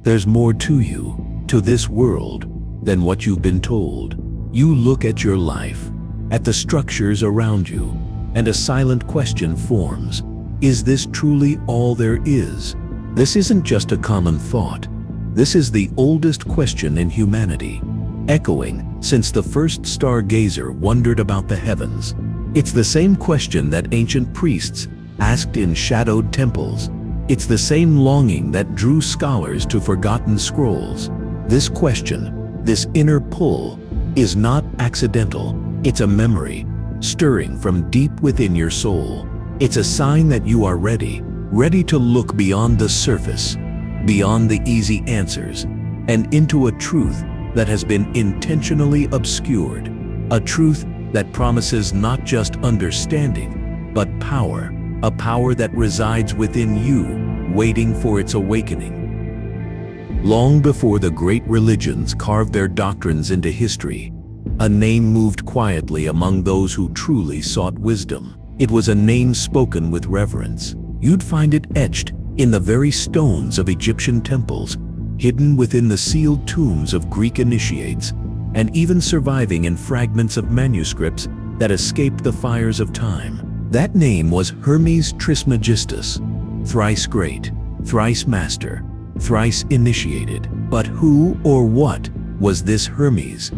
There's more to you, to this world, than what you've been told. You look at your life, at the structures around you, and a silent question forms. Is this truly all there is? This isn't just a common thought. This is the oldest question in humanity, echoing since the first stargazer wondered about the heavens. It's the same question that ancient priests asked in shadowed temples. It's the same longing that drew scholars to forgotten scrolls. This question, this inner pull, is not accidental. It's a memory, stirring from deep within your soul. It's a sign that you are ready to look beyond the surface, beyond the easy answers, and into a truth that has been intentionally obscured. A truth that promises not just understanding, but power. A power that resides within you, waiting for its awakening. Long before the great religions carved their doctrines into history, a name moved quietly among those who truly sought wisdom. It was a name spoken with reverence. You'd find it etched in the very stones of Egyptian temples, hidden within the sealed tombs of Greek initiates, and even surviving in fragments of manuscripts that escaped the fires of time. That name was Hermes Trismegistus, thrice great, thrice master, thrice initiated. But who or what was this Hermes?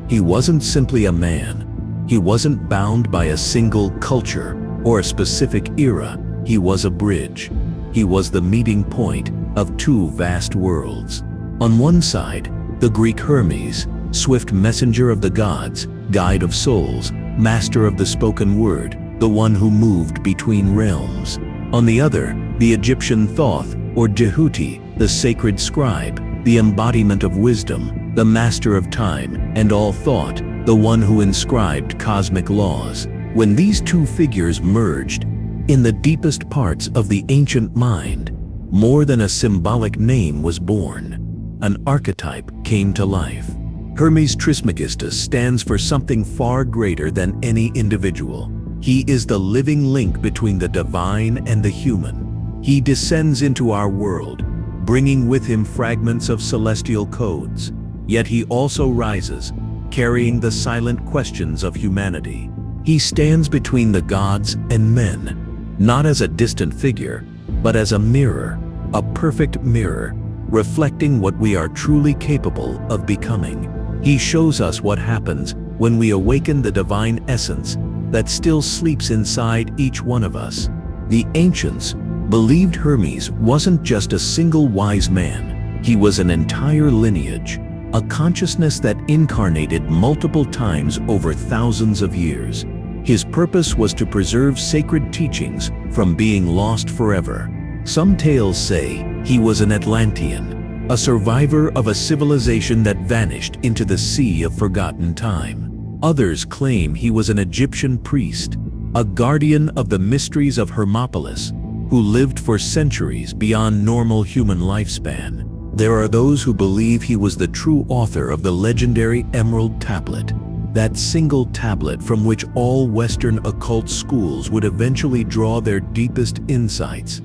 He wasn't simply a man. He wasn't bound by a single culture or a specific era. He was a bridge. He was the meeting point of two vast worlds. On one side, the Greek Hermes, swift messenger of the gods, guide of souls, master of the spoken word, the one who moved between realms. On the other, the Egyptian Thoth, or Jehuti, the sacred scribe, the embodiment of wisdom, the master of time and all thought, the one who inscribed cosmic laws. When these two figures merged, in the deepest parts of the ancient mind, more than a symbolic name was born. An archetype came to life. Hermes Trismegistus stands for something far greater than any individual. He is the living link between the divine and the human. He descends into our world, bringing with him fragments of celestial codes. Yet he also rises, carrying the silent questions of humanity. He stands between the gods and men, not as a distant figure, but as a mirror, a perfect mirror, reflecting what we are truly capable of becoming. He shows us what happens when we awaken the divine essence that still sleeps inside each one of us. The ancients believed Hermes wasn't just a single wise man. He was an entire lineage, a consciousness that incarnated multiple times over thousands of years. His purpose was to preserve sacred teachings from being lost forever. Some tales say he was an Atlantean, a survivor of a civilization that vanished into the sea of forgotten time. Others claim he was an Egyptian priest, a guardian of the mysteries of Hermopolis, who lived for centuries beyond normal human lifespan. There are those who believe he was the true author of the legendary Emerald Tablet, that single tablet from which all Western occult schools would eventually draw their deepest insights.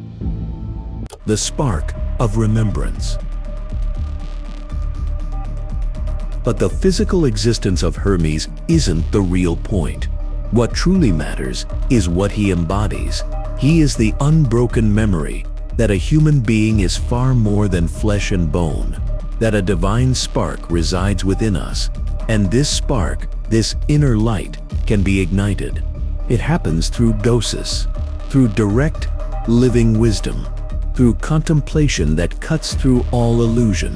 The Spark of Remembrance. But the physical existence of Hermes isn't the real point. What truly matters is what he embodies. He is the unbroken memory that a human being is far more than flesh and bone, that a divine spark resides within us, and this spark, this inner light, can be ignited. It happens through gnosis, through direct, living wisdom, through contemplation that cuts through all illusion.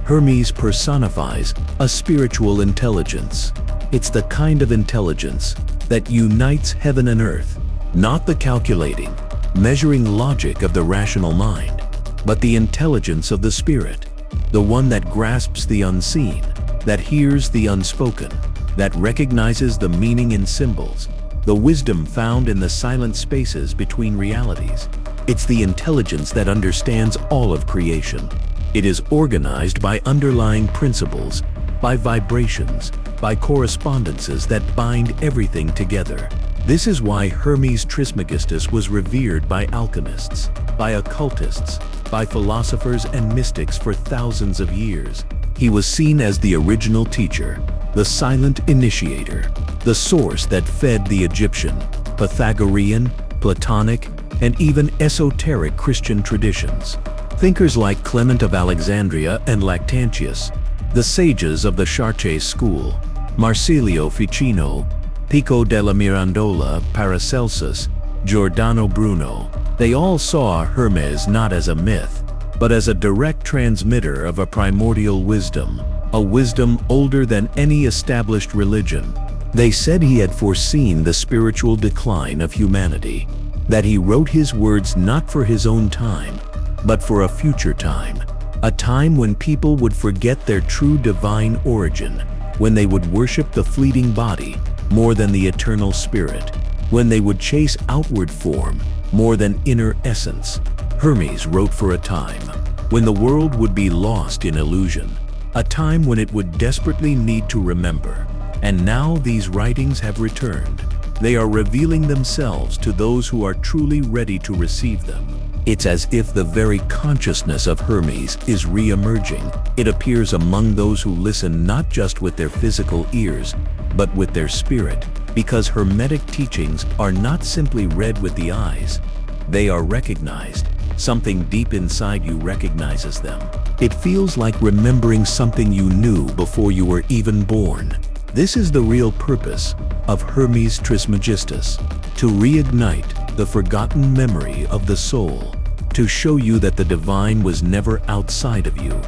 Hermes personifies a spiritual intelligence. It's the kind of intelligence that unites heaven and earth, not the calculating, measuring logic of the rational mind, but the intelligence of the spirit, the one that grasps the unseen, that hears the unspoken, that recognizes the meaning in symbols, the wisdom found in the silent spaces between realities. It's the intelligence that understands all of creation. It is organized by underlying principles, by vibrations, by correspondences that bind everything together. This is why Hermes Trismegistus was revered by alchemists, by occultists, by philosophers and mystics for thousands of years. He was seen as the original teacher, the silent initiator, the source that fed the Egyptian, Pythagorean, Platonic, and even esoteric Christian traditions. Thinkers like Clement of Alexandria and Lactantius, the sages of the Chartres school, Marsilio Ficino, Pico della Mirandola, Paracelsus, Giordano Bruno, they all saw Hermes not as a myth, but as a direct transmitter of a primordial wisdom, a wisdom older than any established religion. They said he had foreseen the spiritual decline of humanity, that he wrote his words not for his own time, but for a future time, a time when people would forget their true divine origin, when they would worship the fleeting body more than the eternal spirit, when they would chase outward form more than inner essence. Hermes wrote for a time when the world would be lost in illusion, a time when it would desperately need to remember. And now these writings have returned. They are revealing themselves to those who are truly ready to receive them. It's as if the very consciousness of Hermes is re-emerging. It appears among those who listen not just with their physical ears, but with their spirit, because Hermetic teachings are not simply read with the eyes. They are recognized. Something deep inside you recognizes them. It feels like remembering something you knew before you were even born. This is the real purpose of Hermes Trismegistus, to reignite the forgotten memory of the soul, to show you that the divine was never outside of you.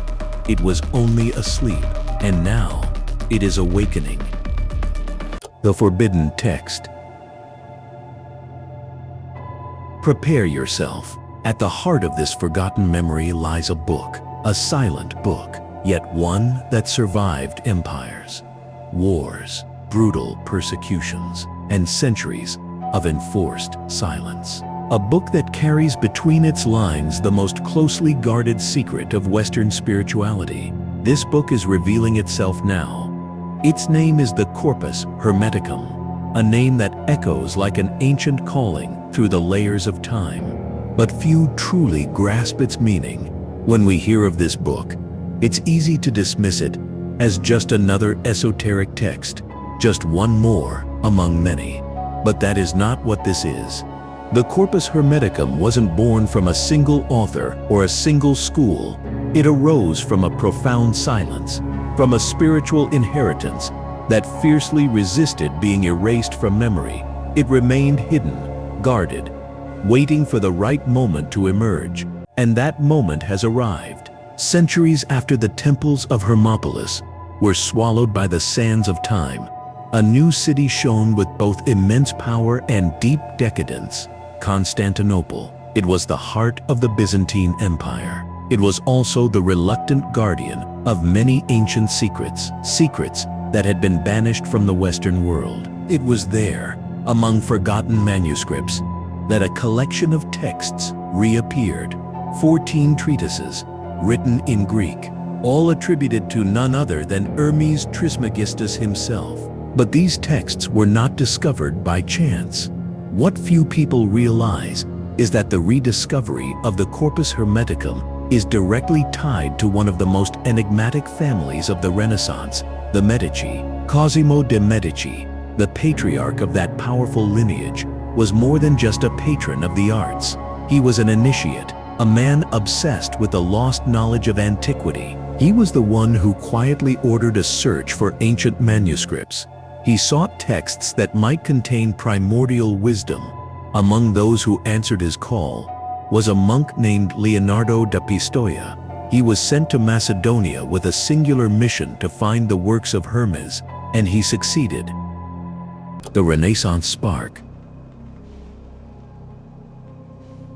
It was only asleep, and now it is awakening. The Forbidden Text. Prepare yourself. At the heart of this forgotten memory lies a book, a silent book, yet one that survived empires, wars, brutal persecutions, and centuries of enforced silence. A book that carries between its lines the most closely guarded secret of Western spirituality. This book is revealing itself now. Its name is the Corpus Hermeticum, a name that echoes like an ancient calling through the layers of time. But few truly grasp its meaning. When we hear of this book, it's easy to dismiss it as just another esoteric text, just one more among many. But that is not what this is. The Corpus Hermeticum wasn't born from a single author or a single school. It arose from a profound silence, from a spiritual inheritance that fiercely resisted being erased from memory. It remained hidden, guarded, waiting for the right moment to emerge. And that moment has arrived. Centuries after the temples of Hermopolis were swallowed by the sands of time, a new city shone with both immense power and deep decadence. Constantinople. It was the heart of the Byzantine Empire. It was also the reluctant guardian of many ancient secrets, secrets that had been banished from the Western world. It was there, among forgotten manuscripts, that a collection of texts reappeared. 14 treatises, written in Greek, all attributed to none other than Hermes Trismegistus himself. But these texts were not discovered by chance. What few people realize is that the rediscovery of the Corpus Hermeticum is directly tied to one of the most enigmatic families of the Renaissance, the Medici. Cosimo de' Medici, the patriarch of that powerful lineage, was more than just a patron of the arts. He was an initiate, a man obsessed with the lost knowledge of antiquity. He was the one who quietly ordered a search for ancient manuscripts. He sought texts that might contain primordial wisdom. Among those who answered his call was a monk named Leonardo da Pistoia. He was sent to Macedonia with a singular mission to find the works of Hermes, and he succeeded. The Renaissance Spark.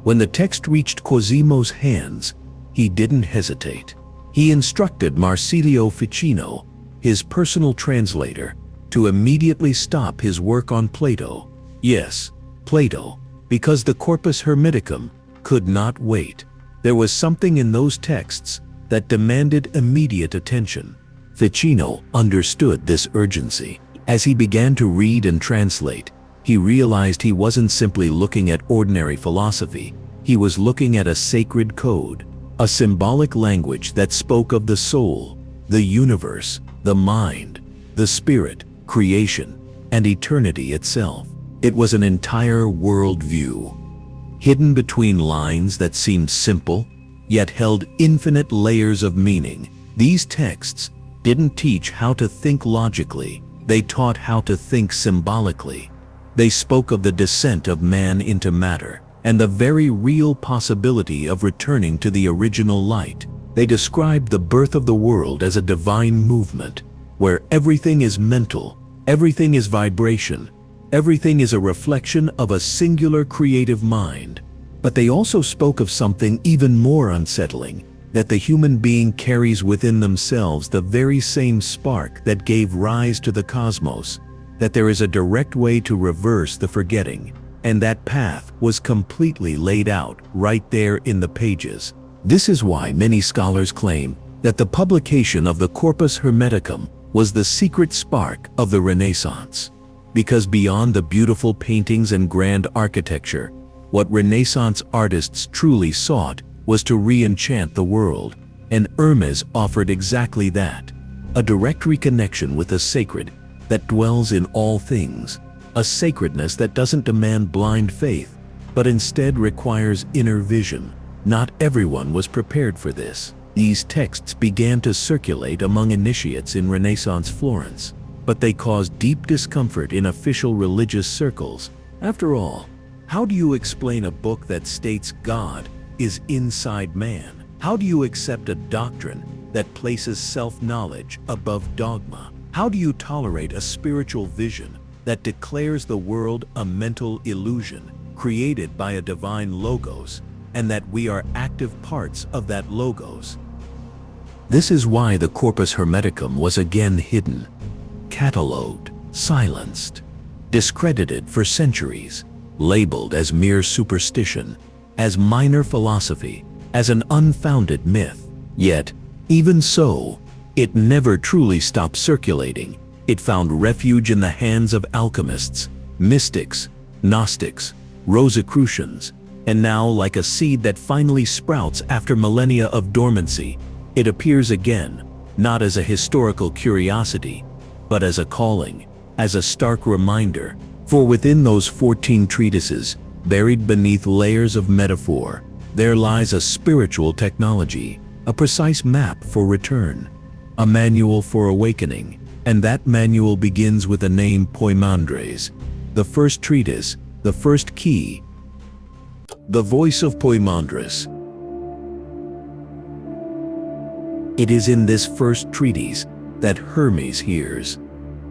When the text reached Cosimo's hands, he didn't hesitate. He instructed Marsilio Ficino, his personal translator, to immediately stop his work on Plato. Yes, Plato, because the Corpus Hermeticum could not wait. There was something in those texts that demanded immediate attention. Ficino understood this urgency. As he began to read and translate, he realized he wasn't simply looking at ordinary philosophy. He was looking at a sacred code, a symbolic language that spoke of the soul, the universe, the mind, the spirit, creation, and eternity itself. It was an entire worldview, hidden between lines that seemed simple, yet held infinite layers of meaning. These texts didn't teach how to think logically, they taught how to think symbolically. They spoke of the descent of man into matter, and the very real possibility of returning to the original light. They described the birth of the world as a divine movement, where everything is mental, everything is vibration, everything is a reflection of a singular creative mind. But they also spoke of something even more unsettling, that the human being carries within themselves the very same spark that gave rise to the cosmos, that there is a direct way to reverse the forgetting, and that path was completely laid out right there in the pages. This is why many scholars claim that the publication of the Corpus Hermeticum was the secret spark of the Renaissance. Because beyond the beautiful paintings and grand architecture, what Renaissance artists truly sought was to re-enchant the world, and Hermes offered exactly that, a direct reconnection with the sacred that dwells in all things, a sacredness that doesn't demand blind faith, but instead requires inner vision. Not everyone was prepared for this. These texts began to circulate among initiates in Renaissance Florence, but they caused deep discomfort in official religious circles. After all, how do you explain a book that states God is inside man? How do you accept a doctrine that places self-knowledge above dogma? How do you tolerate a spiritual vision that declares the world a mental illusion created by a divine logos, and that we are active parts of that logos? This is why the Corpus Hermeticum was again hidden, catalogued, silenced, discredited for centuries, labeled as mere superstition, as minor philosophy, as an unfounded myth. Yet, even so, it never truly stopped circulating. It found refuge in the hands of alchemists, mystics, Gnostics, Rosicrucians, and now, like a seed that finally sprouts after millennia of dormancy, it appears again, not as a historical curiosity, but as a calling, as a stark reminder. For within those 14 treatises, buried beneath layers of metaphor, there lies a spiritual technology, a precise map for return, a manual for awakening, and that manual begins with the name Poimandres, the first treatise, the first key, the Voice of Poimandres. It is in this first treatise that Hermes hears,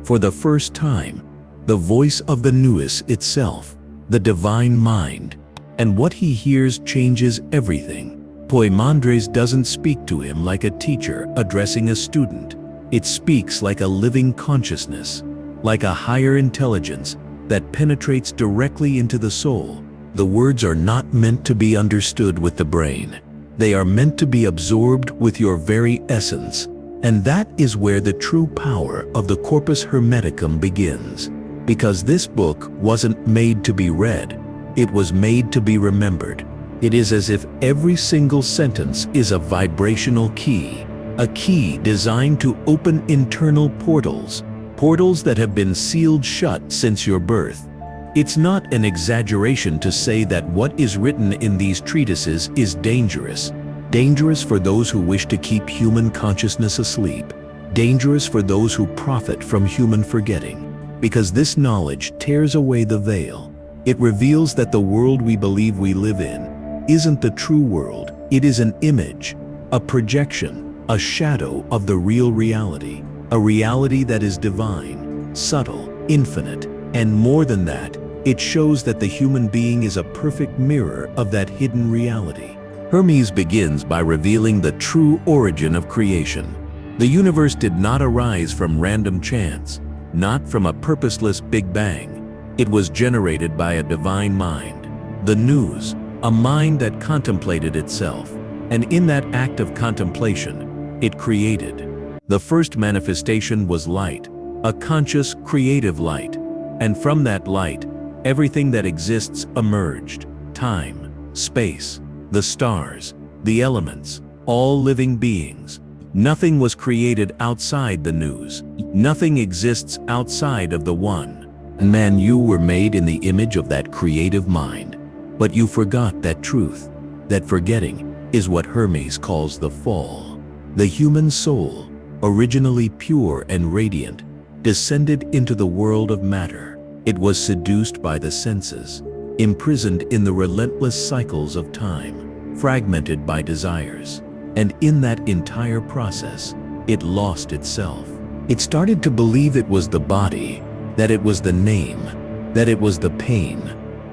for the first time, the voice of the nous itself, the divine mind, and what he hears changes everything. Poimandres doesn't speak to him like a teacher addressing a student. It speaks like a living consciousness, like a higher intelligence that penetrates directly into the soul. The words are not meant to be understood with the brain. They are meant to be absorbed with your very essence. And that is where the true power of the Corpus Hermeticum begins. Because this book wasn't made to be read, it was made to be remembered. It is as if every single sentence is a vibrational key, a key designed to open internal portals, portals that have been sealed shut since your birth. It's not an exaggeration to say that what is written in these treatises is dangerous. Dangerous for those who wish to keep human consciousness asleep. Dangerous for those who profit from human forgetting. Because this knowledge tears away the veil. It reveals that the world we believe we live in isn't the true world. It is an image, a projection, a shadow of the real reality. A reality that is divine, subtle, infinite, and more than that, it shows that the human being is a perfect mirror of that hidden reality. Hermes begins by revealing the true origin of creation. The universe did not arise from random chance, not from a purposeless Big Bang. It was generated by a divine mind, the nous, a mind that contemplated itself, and in that act of contemplation, it created. The first manifestation was light, a conscious, creative light, and from that light, everything that exists emerged: time, space, the stars, the elements, all living beings. Nothing was created outside the nous. Nothing exists outside of the One. And man, you were made in the image of that creative mind. But you forgot that truth. That forgetting is what Hermes calls the fall. The human soul, originally pure and radiant, descended into the world of matter. It was seduced by the senses, imprisoned in the relentless cycles of time, fragmented by desires. And in that entire process, it lost itself. It started to believe it was the body, that it was the name, that it was the pain,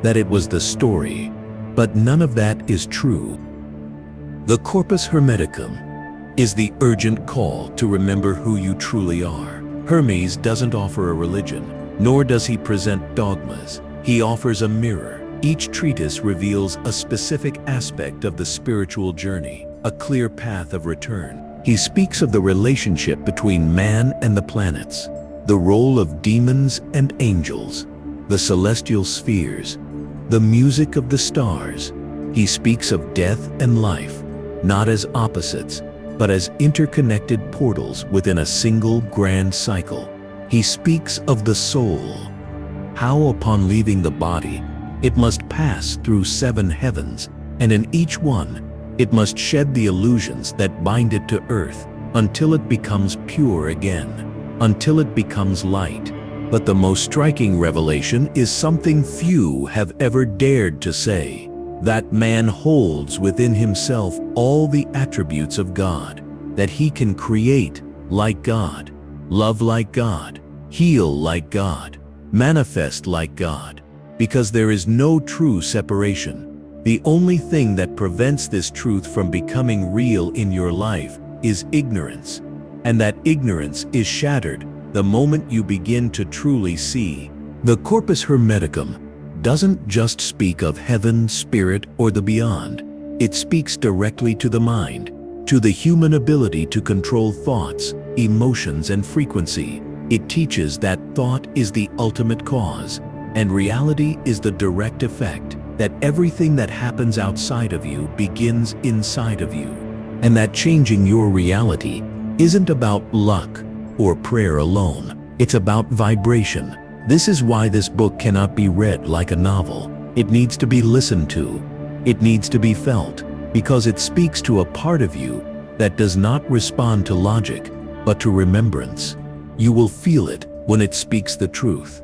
that it was the story. But none of that is true. The Corpus Hermeticum is the urgent call to remember who you truly are. Hermes doesn't offer a religion, nor does he present dogmas. He offers a mirror. Each treatise reveals a specific aspect of the spiritual journey, a clear path of return. He speaks of the relationship between man and the planets, the role of demons and angels, the celestial spheres, the music of the stars. He speaks of death and life, not as opposites, but as interconnected portals within a single grand cycle. He speaks of the soul, how upon leaving the body, it must pass through 7 heavens, and in each one, it must shed the illusions that bind it to earth until it becomes pure again, until it becomes light. But the most striking revelation is something few have ever dared to say, that man holds within himself all the attributes of God, that he can create like God, love like God, heal like God, manifest like God, because there is no true separation. The only thing that prevents this truth from becoming real in your life is ignorance, and that ignorance is shattered the moment you begin to truly see. The Corpus Hermeticum doesn't just speak of heaven, spirit, or the beyond. It speaks directly to the mind, to the human ability to control thoughts, emotions, and frequency. It teaches that thought is the ultimate cause, and reality is the direct effect, that everything that happens outside of you begins inside of you, and that changing your reality isn't about luck or prayer alone. It's about vibration. This is why this book cannot be read like a novel. It needs to be listened to. It needs to be felt, because it speaks to a part of you that does not respond to logic, but to remembrance. You will feel it when it speaks the truth,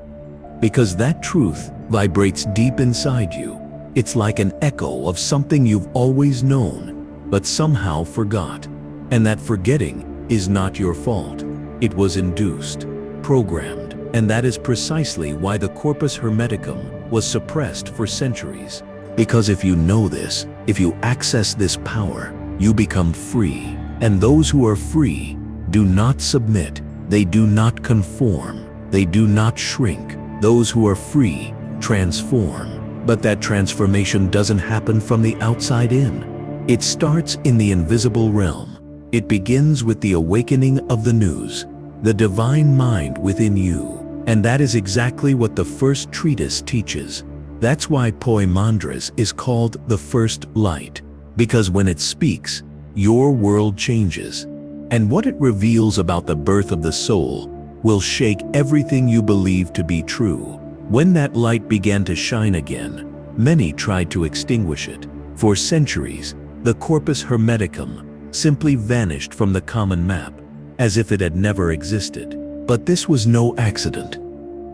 because that truth vibrates deep inside you. It's like an echo of something you've always known, but somehow forgot. And that forgetting is not your fault. It was induced, programmed, and that is precisely why the Corpus Hermeticum was suppressed for centuries. Because if you know this, if you access this power, you become free. And those who are free do not submit, they do not conform, they do not shrink. Those who are free transform. But that transformation doesn't happen from the outside in. It starts in the invisible realm. It begins with the awakening of the nous, the divine mind within you. And that is exactly what the first treatise teaches. That's why Poimandres is called the first light, because when it speaks, your world changes. And what it reveals about the birth of the soul will shake everything you believe to be true. When that light began to shine again, many tried to extinguish it. For centuries, the Corpus Hermeticum simply vanished from the common map, as if it had never existed. But this was no accident.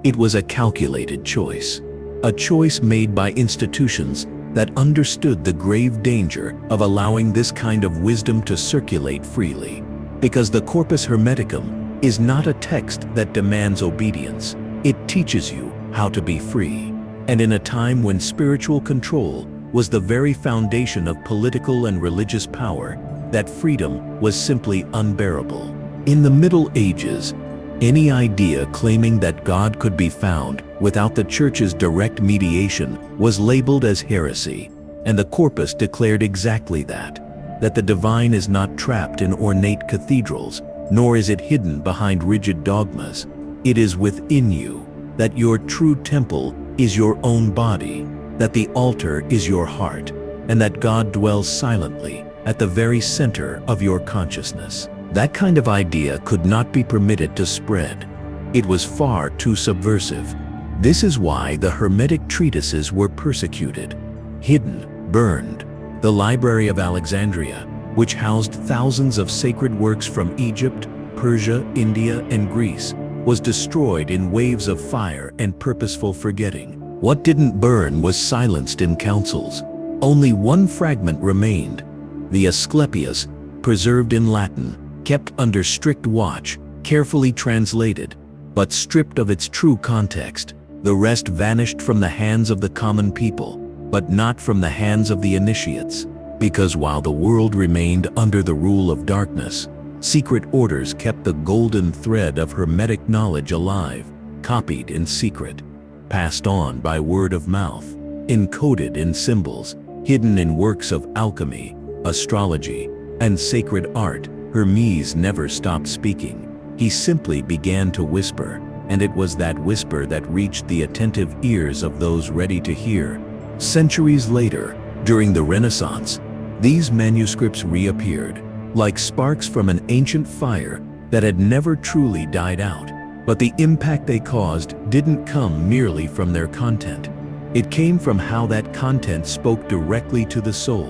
It was a calculated choice. A choice made by institutions that understood the grave danger of allowing this kind of wisdom to circulate freely. Because the Corpus Hermeticum is not a text that demands obedience. It teaches you how to be free. And in a time when spiritual control was the very foundation of political and religious power, that freedom was simply unbearable. In the Middle Ages, any idea claiming that God could be found without the Church's direct mediation was labeled as heresy, and the Corpus declared exactly that the divine is not trapped in ornate cathedrals, nor is it hidden behind rigid dogmas. It is within you, that your true temple is your own body, that the altar is your heart, and that God dwells silently at the very center of your consciousness. That kind of idea could not be permitted to spread. It was far too subversive. This is why the Hermetic treatises were persecuted, hidden, burned. The Library of Alexandria, which housed thousands of sacred works from Egypt, Persia, India, and Greece, was destroyed in waves of fire and purposeful forgetting. What didn't burn was silenced in councils. Only one fragment remained, the Asclepius, preserved in Latin, kept under strict watch, carefully translated, but stripped of its true context. The rest vanished from the hands of the common people, but not from the hands of the initiates, because while the world remained under the rule of darkness, secret orders kept the golden thread of Hermetic knowledge alive, copied in secret, passed on by word of mouth, encoded in symbols, hidden in works of alchemy, astrology, and sacred art. Hermes never stopped speaking. He simply began to whisper, and it was that whisper that reached the attentive ears of those ready to hear. Centuries later, during the Renaissance, these manuscripts reappeared, like sparks from an ancient fire that had never truly died out. But the impact they caused didn't come merely from their content. It came from how that content spoke directly to the soul.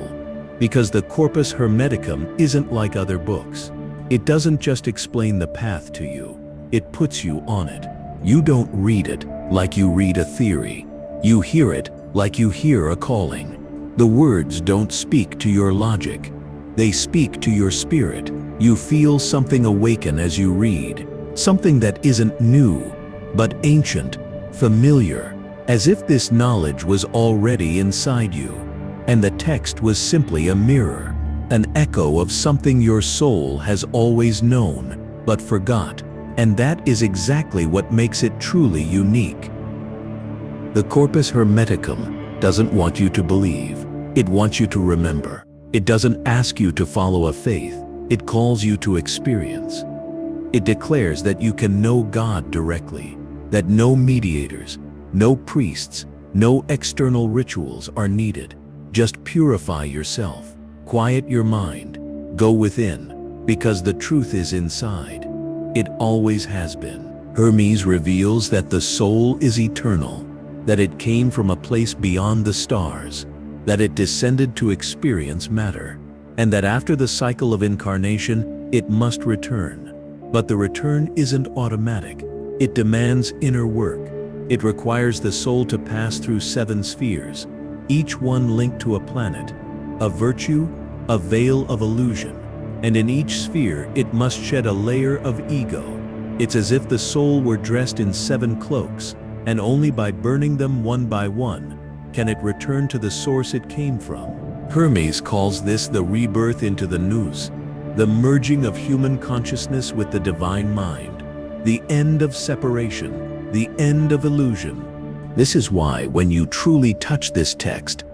Because the Corpus Hermeticum isn't like other books. It doesn't just explain the path to you, it puts you on it. You don't read it like you read a theory. You hear it like you hear a calling. The words don't speak to your logic. They speak to your spirit. You feel something awaken as you read, something that isn't new, but ancient, familiar, as if this knowledge was already inside you, and the text was simply a mirror, an echo of something your soul has always known, but forgot. And that is exactly what makes it truly unique. The Corpus Hermeticum doesn't want you to believe. It wants you to remember. It doesn't ask you to follow a faith. It calls you to experience. It declares that you can know God directly, that no mediators, no priests, no external rituals are needed. Just purify yourself, quiet your mind, go within, because the truth is inside. It always has been. Hermes reveals that the soul is eternal, that it came from a place beyond the stars, that it descended to experience matter, and that after the cycle of incarnation, it must return. But the return isn't automatic. It demands inner work. It requires the soul to pass through 7 spheres, each one linked to a planet, a virtue, a veil of illusion. And in each sphere, it must shed a layer of ego. It's as if the soul were dressed in 7 cloaks, and only by burning them one by one can it return to the source it came from. Hermes calls this the rebirth into the nous, the merging of human consciousness with the divine mind, the end of separation, the end of illusion. This is why when you truly touch this text,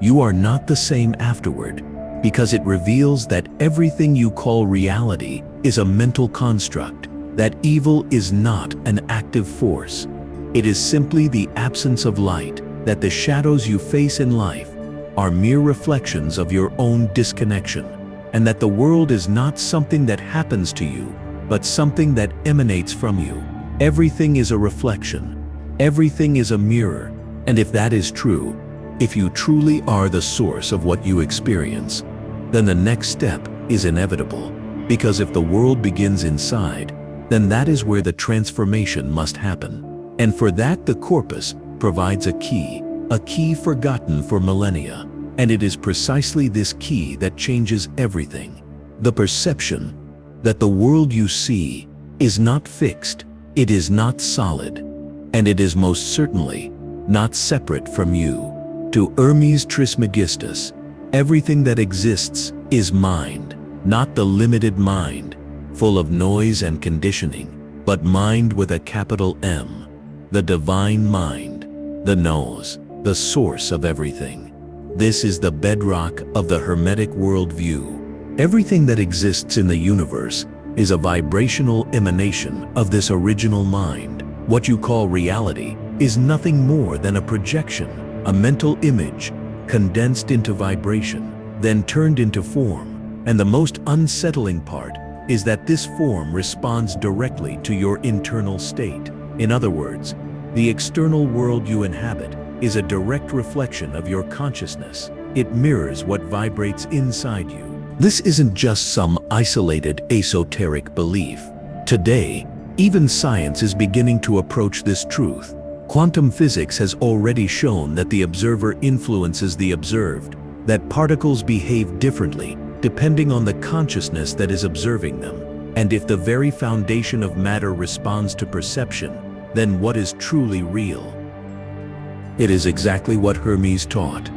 you are not the same afterward, because it reveals that everything you call reality is a mental construct, that evil is not an active force. It is simply the absence of light, that the shadows you face in life are mere reflections of your own disconnection, and that the world is not something that happens to you, but something that emanates from you. Everything is a reflection. Everything is a mirror. And if that is true, if you truly are the source of what you experience, then the next step is inevitable. Because if the world begins inside, then that is where the transformation must happen. And for that the corpus provides a key forgotten for millennia. And it is precisely this key that changes everything. The perception that the world you see is not fixed, it is not solid, and it is most certainly not separate from you. To Hermes Trismegistus, everything that exists is mind, not the limited mind, full of noise and conditioning, but mind with a capital M, the divine mind, the nous, the source of everything. This is the bedrock of the Hermetic worldview. Everything that exists in the universe is a vibrational emanation of this original mind. What you call reality is nothing more than a projection, a mental image, condensed into vibration, then turned into form. And the most unsettling part is that this form responds directly to your internal state. In other words, the external world you inhabit is a direct reflection of your consciousness. It mirrors what vibrates inside you. This isn't just some isolated esoteric belief. Today, even science is beginning to approach this truth. Quantum physics has already shown that the observer influences the observed, that particles behave differently depending on the consciousness that is observing them. And if the very foundation of matter responds to perception, then what is truly real? It is exactly what Hermes taught.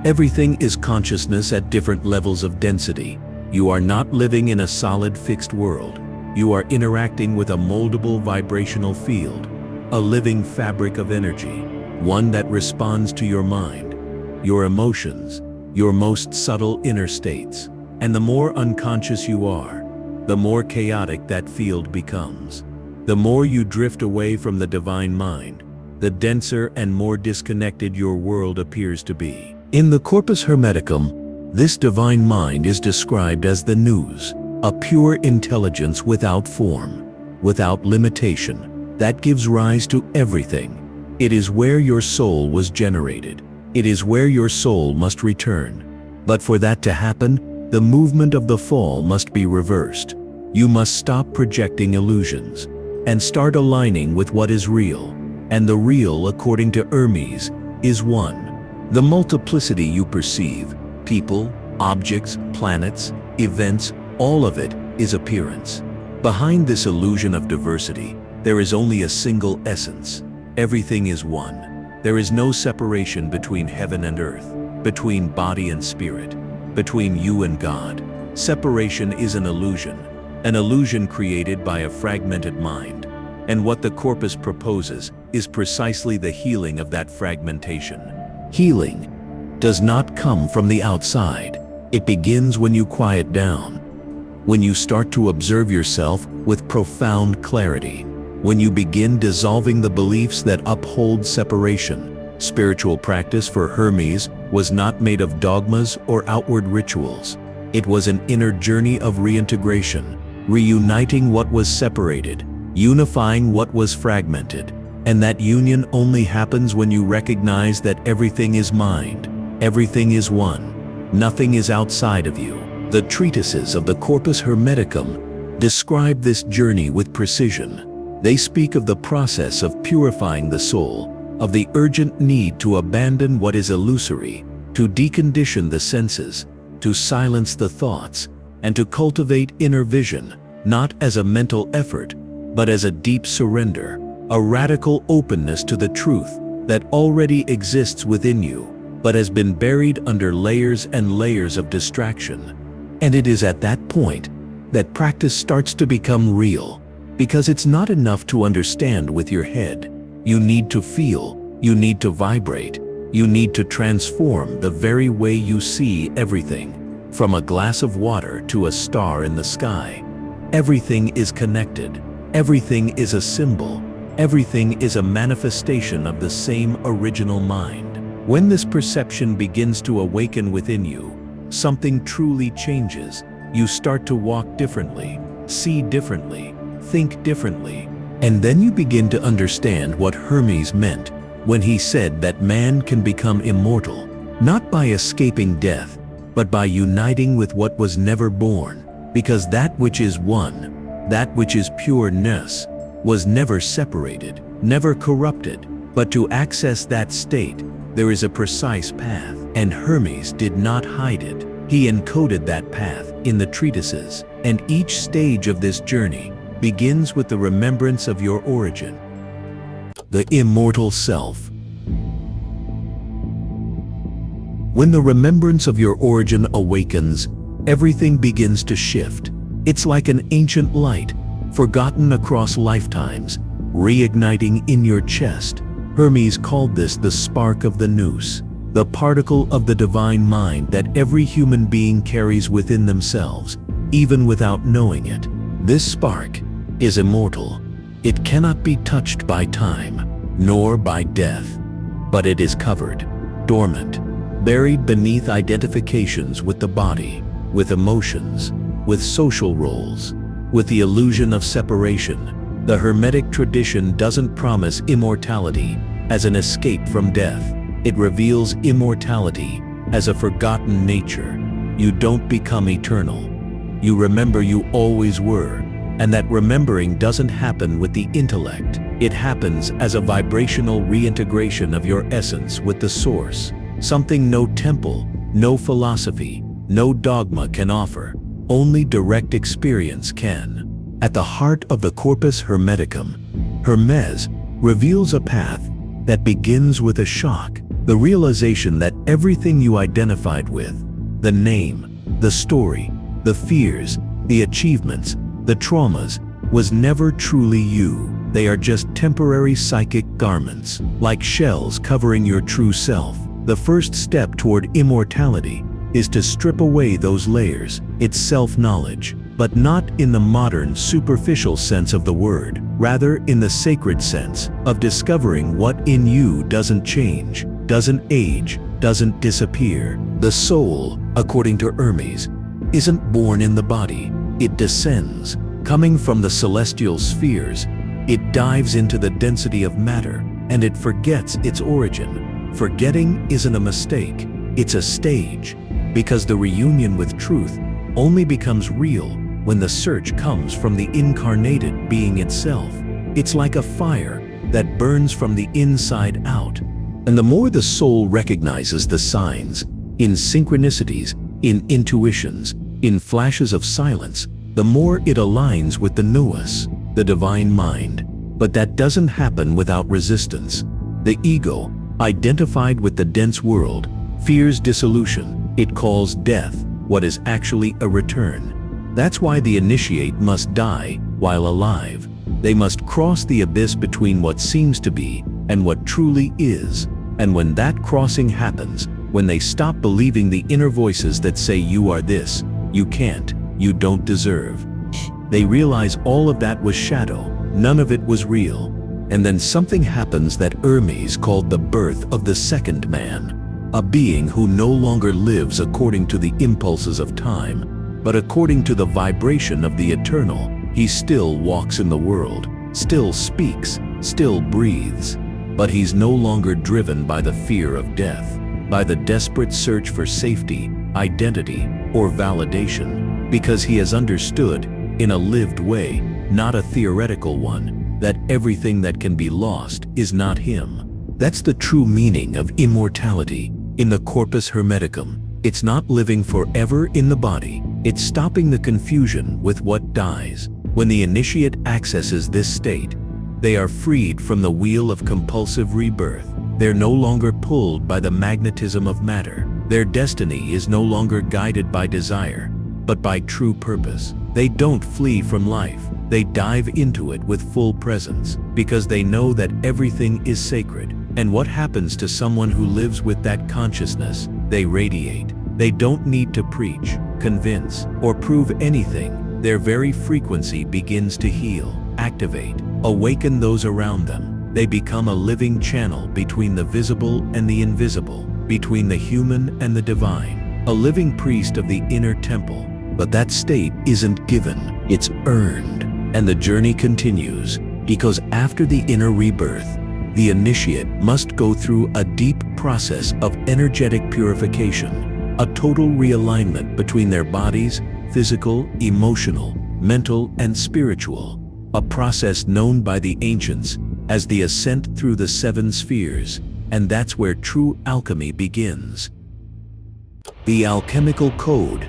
Everything is consciousness at different levels of density. You are not living in a solid fixed world. You are interacting with a moldable vibrational field, a living fabric of energy, one that responds to your mind, your emotions, your most subtle inner states. And the more unconscious you are, the more chaotic that field becomes. The more you drift away from the divine mind, the denser and more disconnected your world appears to be. In the Corpus Hermeticum, this divine mind is described as the nous, a pure intelligence without form, without limitation, that gives rise to everything. It is where your soul was generated. It is where your soul must return. But for that to happen, the movement of the fall must be reversed. You must stop projecting illusions and start aligning with what is real. And the real, according to Hermes, is one. The multiplicity you perceive, people, objects, planets, events, all of it is appearance. Behind this illusion of diversity, there is only a single essence. Everything is one. There is no separation between heaven and earth, between body and spirit, between you and God. Separation is an illusion created by a fragmented mind. And what the Corpus proposes is precisely the healing of that fragmentation. Healing does not come from the outside. It begins when you quiet down, when you start to observe yourself with profound clarity, when you begin dissolving the beliefs that uphold separation. Spiritual practice for Hermes was not made of dogmas or outward rituals. It was an inner journey of reintegration, reuniting what was separated, unifying what was fragmented. And that union only happens when you recognize that everything is mind, everything is one, nothing is outside of you. The treatises of the Corpus Hermeticum describe this journey with precision. They speak of the process of purifying the soul, of the urgent need to abandon what is illusory, to decondition the senses, to silence the thoughts, and to cultivate inner vision, not as a mental effort, but as a deep surrender, a radical openness to the truth that already exists within you, but has been buried under layers and layers of distraction. And it is at that point that practice starts to become real, because it's not enough to understand with your head. You need to feel, you need to vibrate, you need to transform the very way you see everything, from a glass of water to a star in the sky. Everything is connected, everything is a symbol, everything is a manifestation of the same original mind. When this perception begins to awaken within you, something truly changes. You start to walk differently, see differently, think differently. And then you begin to understand what Hermes meant when he said that man can become immortal, not by escaping death, but by uniting with what was never born, because that which is one, that which is pureness, was never separated, never corrupted. But to access that state, there is a precise path, and Hermes did not hide it. He encoded that path in the treatises, and each stage of this journey begins with the remembrance of your origin, the immortal self. When the remembrance of your origin awakens, everything begins to shift. It's like an ancient light, forgotten across lifetimes, reigniting in your chest. Hermes called this the spark of the nous, the particle of the divine mind that every human being carries within themselves, even without knowing it. This spark is immortal. It cannot be touched by time, nor by death, but it is covered, dormant, buried beneath identifications with the body, with emotions, with social roles, with the illusion of separation. The Hermetic tradition doesn't promise immortality as an escape from death. It reveals immortality as a forgotten nature. You don't become eternal. You remember you always were, and that remembering doesn't happen with the intellect. It happens as a vibrational reintegration of your essence with the source, something no temple, no philosophy, no dogma can offer. Only direct experience can. At the heart of the Corpus Hermeticum, Hermes reveals a path that begins with a shock, the realization that everything you identified with, the name, the story, the fears, the achievements, the traumas, was never truly you. They are just temporary psychic garments, like shells covering your true self. The first step toward immortality is to strip away those layers. It's self-knowledge, but not in the modern superficial sense of the word, rather in the sacred sense of discovering what in you doesn't change, doesn't age, doesn't disappear. The soul, according to Hermes, isn't born in the body. It descends, coming from the celestial spheres. It dives into the density of matter, and it forgets its origin. Forgetting isn't a mistake, it's a stage, because the reunion with truth only becomes real when the search comes from the incarnated being itself. It's like a fire that burns from the inside out. And the more the soul recognizes the signs, in synchronicities, in intuitions, in flashes of silence, the more it aligns with the nous, the divine mind. But that doesn't happen without resistance. The ego, identified with the dense world, fears dissolution. It calls death what is actually a return. That's why the initiate must die while alive. They must cross the abyss between what seems to be and what truly is. And when that crossing happens, when they stop believing the inner voices that say you are this, you can't, you don't deserve, they realize all of that was shadow, none of it was real. And then something happens that Hermes called the birth of the second man, a being who no longer lives according to the impulses of time, but according to the vibration of the eternal. He still walks in the world, still speaks, still breathes, but he's no longer driven by the fear of death, by the desperate search for safety, identity, or validation, because he has understood, in a lived way, not a theoretical one, that everything that can be lost is not him. That's the true meaning of immortality. In the Corpus Hermeticum, it's not living forever in the body, it's stopping the confusion with what dies. When the initiate accesses this state, they are freed from the wheel of compulsive rebirth. They're no longer pulled by the magnetism of matter. Their destiny is no longer guided by desire, but by true purpose. They don't flee from life. They dive into it with full presence, because they know that everything is sacred. And what happens to someone who lives with that consciousness? They radiate. They don't need to preach, convince, or prove anything. Their very frequency begins to heal, activate, awaken those around them. They become a living channel between the visible and the invisible, between the human and the divine, a living priest of the inner temple. But that state isn't given, it's earned. And the journey continues, because after the inner rebirth, the initiate must go through a deep process of energetic purification, a total realignment between their bodies, physical, emotional, mental, and spiritual, a process known by the ancients as the ascent through the 7 spheres, and that's where true alchemy begins. The Alchemical Code.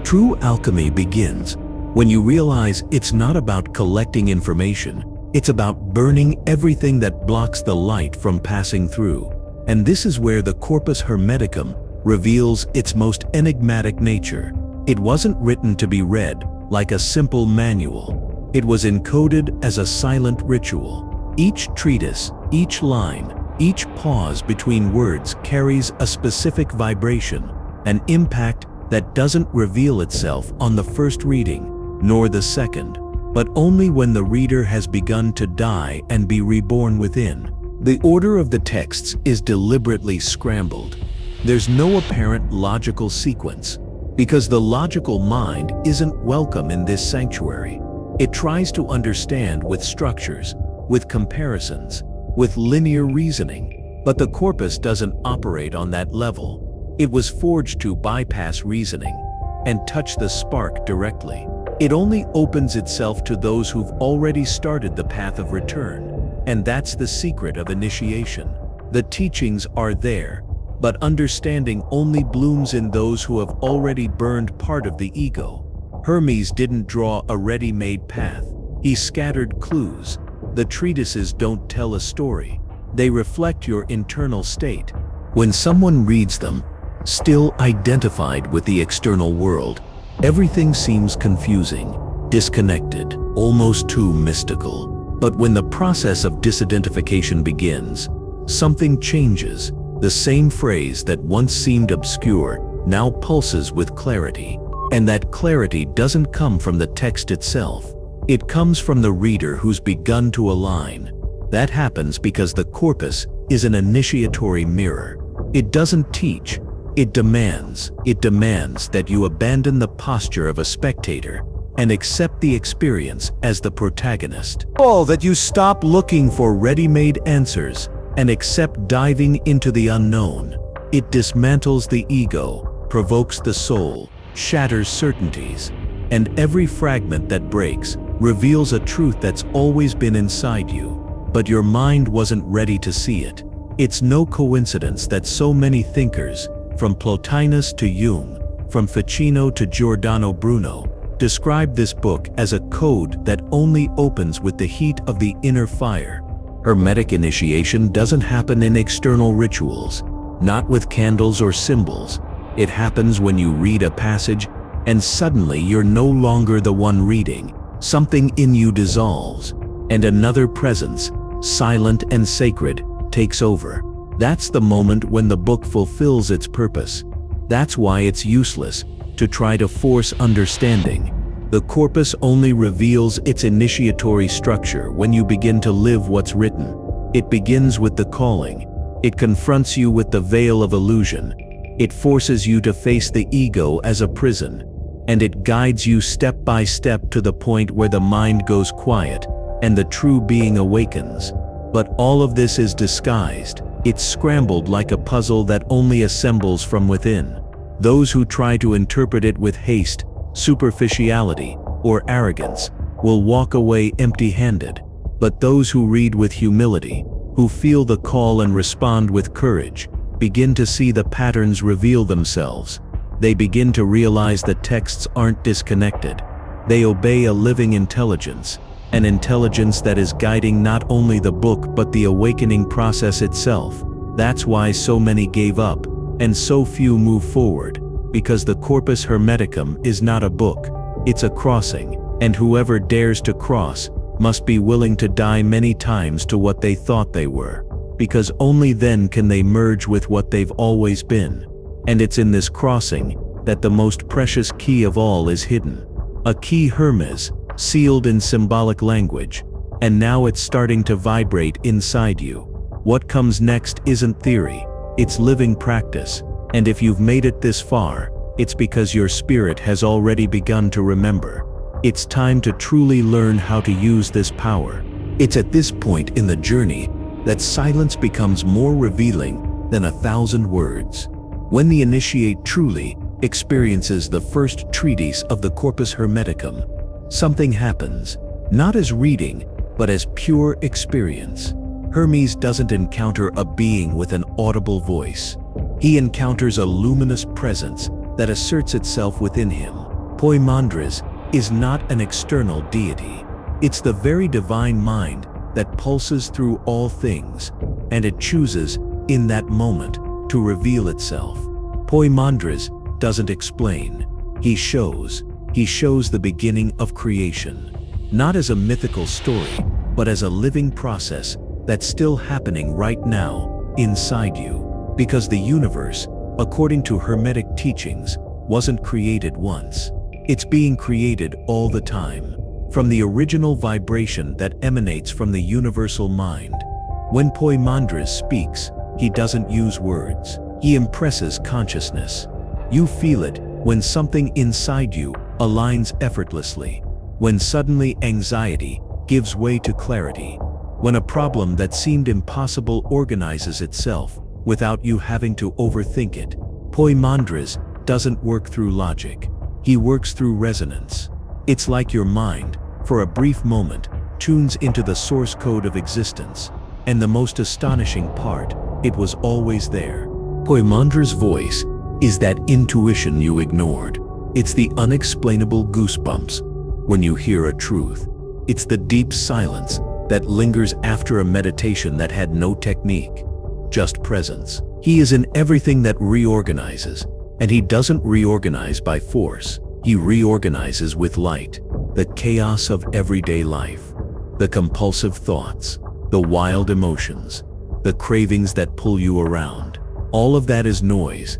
True alchemy begins when you realize it's not about collecting information, it's about burning everything that blocks the light from passing through. And this is where the Corpus Hermeticum reveals its most enigmatic nature. It wasn't written to be read like a simple manual. It was encoded as a silent ritual. Each treatise, each line, each pause between words carries a specific vibration, an impact that doesn't reveal itself on the first reading, nor the second, but only when the reader has begun to die and be reborn within. The order of the texts is deliberately scrambled. There's no apparent logical sequence, because the logical mind isn't welcome in this sanctuary. It tries to understand with structures, with comparisons, with linear reasoning, but the corpus doesn't operate on that level. It was forged to bypass reasoning and touch the spark directly. It only opens itself to those who've already started the path of return, and that's the secret of initiation. The teachings are there, but understanding only blooms in those who have already burned part of the ego. Hermes didn't draw a ready-made path. He scattered clues. The treatises don't tell a story. They reflect your internal state. When someone reads them, still identified with the external world, everything seems confusing, disconnected, almost too mystical. But when the process of disidentification begins, something changes. The same phrase that once seemed obscure now pulses with clarity. And that clarity doesn't come from the text itself. It comes from the reader who's begun to align. That happens because the corpus is an initiatory mirror. It doesn't teach, it demands. It demands that you abandon the posture of a spectator and accept the experience as the protagonist. That you stop looking for ready-made answers and accept diving into the unknown. It dismantles the ego, provokes the soul, shatters certainties, and every fragment that breaks reveals a truth that's always been inside you, but your mind wasn't ready to see it. It's no coincidence that so many thinkers, from Plotinus to Jung, from Ficino to Giordano Bruno, describe this book as a code that only opens with the heat of the inner fire. Hermetic initiation doesn't happen in external rituals, not with candles or symbols. It happens when you read a passage and suddenly you're no longer the one reading. Something in you dissolves, and another presence, silent and sacred, takes over. That's the moment when the book fulfills its purpose. That's why it's useless to try to force understanding. The corpus only reveals its initiatory structure when you begin to live what's written. It begins with the calling. It confronts you with the veil of illusion. It forces you to face the ego as a prison. And it guides you step by step to the point where the mind goes quiet and the true being awakens. But all of this is disguised. It's scrambled like a puzzle that only assembles from within. Those who try to interpret it with haste, superficiality, or arrogance will walk away empty-handed. But those who read with humility, who feel the call and respond with courage, begin to see the patterns reveal themselves. They begin to realize that texts aren't disconnected. They obey a living intelligence, an intelligence that is guiding not only the book but the awakening process itself. That's why so many gave up, and so few move forward, because the Corpus Hermeticum is not a book, it's a crossing, and whoever dares to cross must be willing to die many times to what they thought they were, because only then can they merge with what they've always been. And it's in this crossing that the most precious key of all is hidden. A key Hermes, sealed in symbolic language, and now it's starting to vibrate inside you. What comes next isn't theory, it's living practice. And if you've made it this far, it's because your spirit has already begun to remember. It's time to truly learn how to use this power. It's at this point in the journey that silence becomes more revealing than 1,000 words. When the initiate truly experiences the first treatise of the Corpus Hermeticum, something happens, not as reading, but as pure experience. Hermes doesn't encounter a being with an audible voice. He encounters a luminous presence that asserts itself within him. Poimandres is not an external deity. It's the very divine mind that pulses through all things, and it chooses, in that moment, to reveal itself. Poimandres doesn't explain. He shows. He shows the beginning of creation, not as a mythical story, but as a living process that's still happening right now, inside you. Because the universe, according to Hermetic teachings, wasn't created once. It's being created all the time, from the original vibration that emanates from the universal mind. When Poimandres speaks, he doesn't use words. He impresses consciousness. You feel it when something inside you aligns effortlessly, when suddenly anxiety gives way to clarity, when a problem that seemed impossible organizes itself without you having to overthink it. Poimandres doesn't work through logic. He works through resonance. It's like your mind, for a brief moment, tunes into the source code of existence. And the most astonishing part, it was always there. Poimandres' voice is that intuition you ignored. It's the unexplainable goosebumps when you hear a truth. It's the deep silence that lingers after a meditation that had no technique, just presence. He is in everything that reorganizes, and he doesn't reorganize by force. He reorganizes with light, the chaos of everyday life, the compulsive thoughts, the wild emotions, the cravings that pull you around. All of that is noise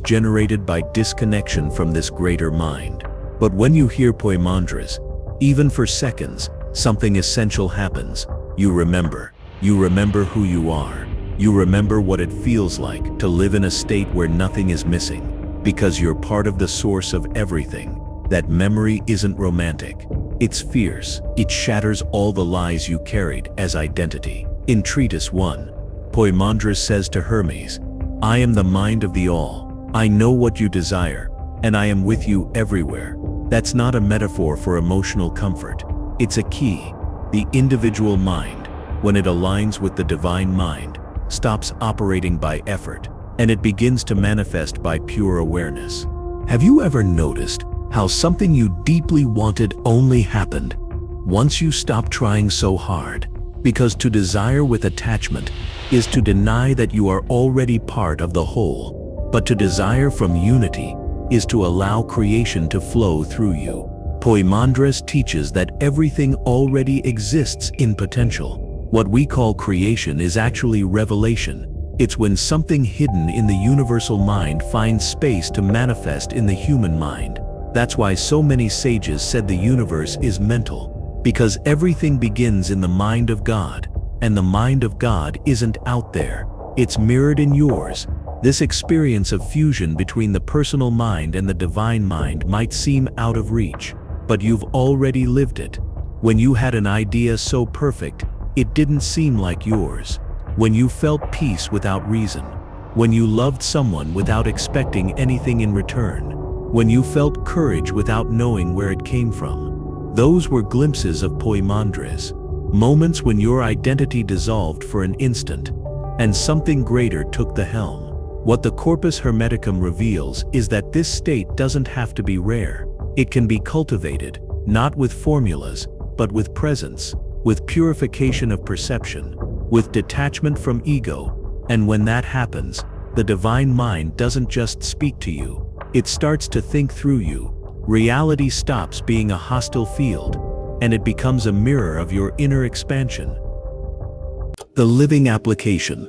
generated by disconnection from this greater mind. But when you hear Poimandres, even for seconds, something essential happens. You remember who you are. You remember what it feels like to live in a state where nothing is missing, because you're part of the source of everything. That memory isn't romantic. It's fierce. It shatters all the lies you carried as identity. In Treatise 1, Poimandres says to Hermes, "I am the mind of the all. I know what you desire, and I am with you everywhere." That's not a metaphor for emotional comfort. It's a key. The individual mind, when it aligns with the divine mind, stops operating by effort, and it begins to manifest by pure awareness. Have you ever noticed how something you deeply wanted only happened once you stopped trying so hard? Because to desire with attachment is to deny that you are already part of the whole, but to desire from unity is to allow creation to flow through you. Poimandres teaches that everything already exists in potential. What we call creation is actually revelation. It's when something hidden in the universal mind finds space to manifest in the human mind. That's why so many sages said the universe is mental, because everything begins in the mind of God, and the mind of God isn't out there. It's mirrored in yours. This experience of fusion between the personal mind and the divine mind might seem out of reach, but you've already lived it. When you had an idea so perfect, it didn't seem like yours. When you felt peace without reason. When you loved someone without expecting anything in return. When you felt courage without knowing where it came from. Those were glimpses of Poimandres. Moments when your identity dissolved for an instant, and something greater took the helm. What the Corpus Hermeticum reveals is that this state doesn't have to be rare. It can be cultivated, not with formulas, but with presence, with purification of perception, with detachment from ego. And when that happens, the divine mind doesn't just speak to you, it starts to think through you. Reality stops being a hostile field, and it becomes a mirror of your inner expansion. The living application.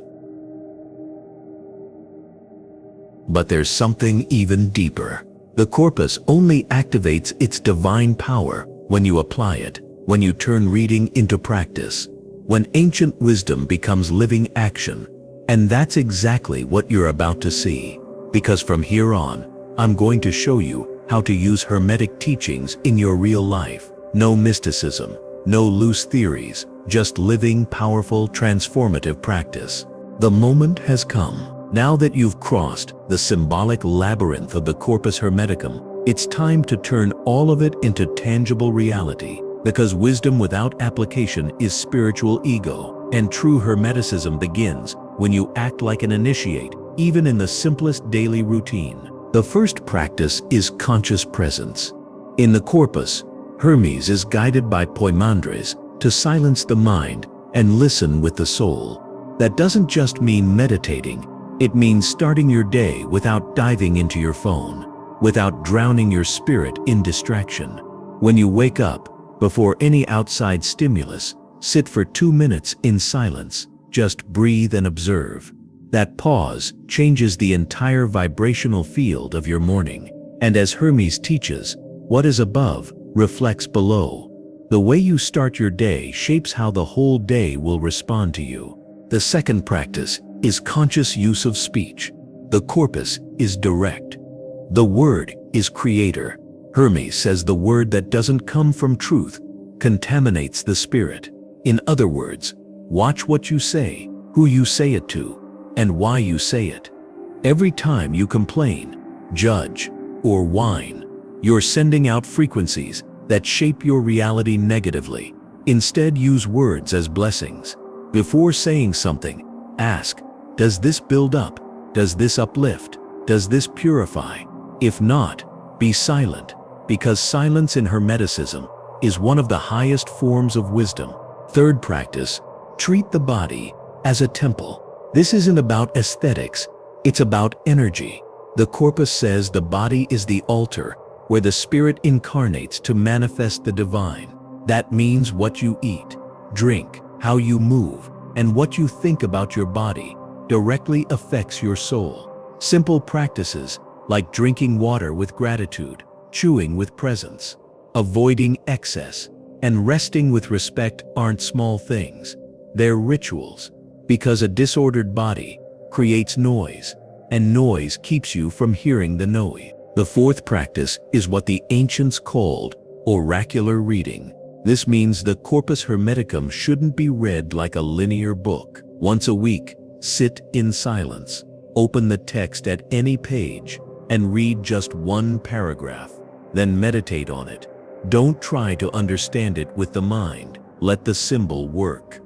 But there's something even deeper. The corpus only activates its divine power when you apply it, when you turn reading into practice, when ancient wisdom becomes living action. And that's exactly what you're about to see. Because from here on, I'm going to show you how to use Hermetic teachings in your real life. No mysticism, no loose theories, just living, powerful, transformative practice. The moment has come. Now that you've crossed the symbolic labyrinth of the Corpus Hermeticum, it's time to turn all of it into tangible reality. Because wisdom without application is spiritual ego, and true Hermeticism begins when you act like an initiate, even in the simplest daily routine. The first practice is conscious presence. In the Corpus, Hermes is guided by Poimandres to silence the mind and listen with the soul. That doesn't just mean meditating. It means starting your day without diving into your phone, without drowning your spirit in distraction. When you wake up, before any outside stimulus, sit for 2 minutes in silence. Just breathe and observe. That pause changes the entire vibrational field of your morning. And as Hermes teaches, what is above reflects below. The way you start your day shapes how the whole day will respond to you. The second practice is conscious use of speech. The corpus is direct. The word is creator. Hermes says the word that doesn't come from truth contaminates the spirit. In other words, watch what you say, who you say it to, and why you say it. Every time you complain, judge, or whine, you're sending out frequencies that shape your reality negatively. Instead, use words as blessings. Before saying something, ask, does this build up? Does this uplift? Does this purify? If not, be silent, because silence in Hermeticism is one of the highest forms of wisdom. Third practice, treat the body as a temple. This isn't about aesthetics, it's about energy. The corpus says the body is the altar where the spirit incarnates to manifest the divine. That means what you eat, drink, how you move, and what you think about your body directly affects your soul. Simple practices like drinking water with gratitude, chewing with presence, avoiding excess, and resting with respect aren't small things. They're rituals, because a disordered body creates noise, and noise keeps you from hearing the Noi. The fourth practice is what the ancients called oracular reading. This means the Corpus Hermeticum shouldn't be read like a linear book. Once a week, sit in silence. Open the text at any page and read just one paragraph. Then meditate on it. Don't try to understand it with the mind. Let the symbol work.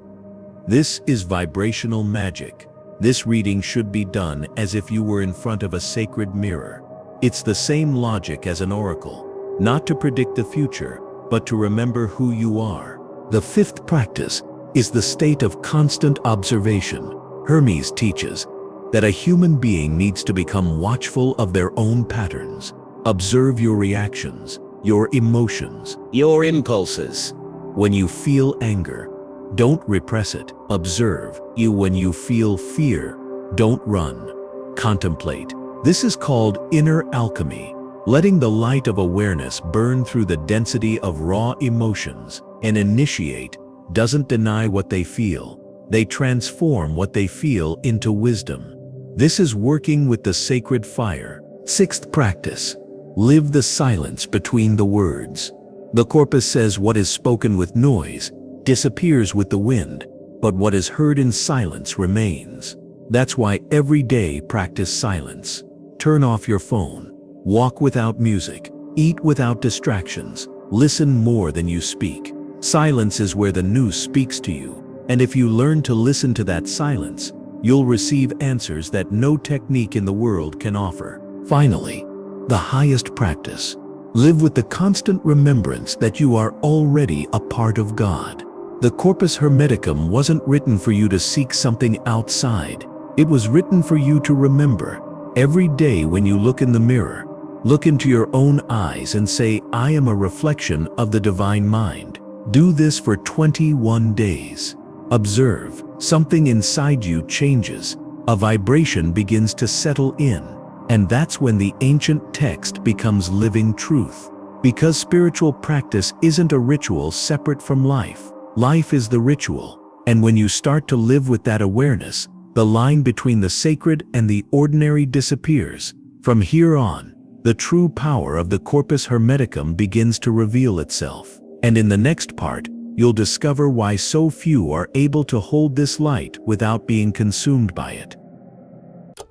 This is vibrational magic. This reading should be done as if you were in front of a sacred mirror. It's the same logic as an oracle, not to predict the future, but to remember who you are. The fifth practice is the state of constant observation. Hermes teaches that a human being needs to become watchful of their own patterns. Observe your reactions, your emotions, your impulses. When you feel anger, don't repress it. Observe. When you feel fear, don't run. Contemplate. This is called inner alchemy, letting the light of awareness burn through the density of raw emotions. An initiate doesn't deny what they feel. They transform what they feel into wisdom. This is working with the sacred fire. Sixth practice. Live the silence between the words. The corpus says what is spoken with noise disappears with the wind, but what is heard in silence remains. That's why every day practice silence. Turn off your phone. Walk without music. Eat without distractions. Listen more than you speak. Silence is where the nous speaks to you. And if you learn to listen to that silence, you'll receive answers that no technique in the world can offer. Finally, the highest practice. Live with the constant remembrance that you are already a part of God. The Corpus Hermeticum wasn't written for you to seek something outside. It was written for you to remember. Every day when you look in the mirror, look into your own eyes and say, I am a reflection of the divine mind. Do this for 21 days. Observe. Something inside you changes. A vibration begins to settle in. And that's when the ancient text becomes living truth. Because spiritual practice isn't a ritual separate from life. Life is the ritual. And when you start to live with that awareness, the line between the sacred and the ordinary disappears. From here on, the true power of the Corpus Hermeticum begins to reveal itself. And in the next part, you'll discover why so few are able to hold this light without being consumed by it.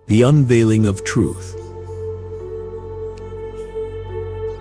The Unveiling of Truth.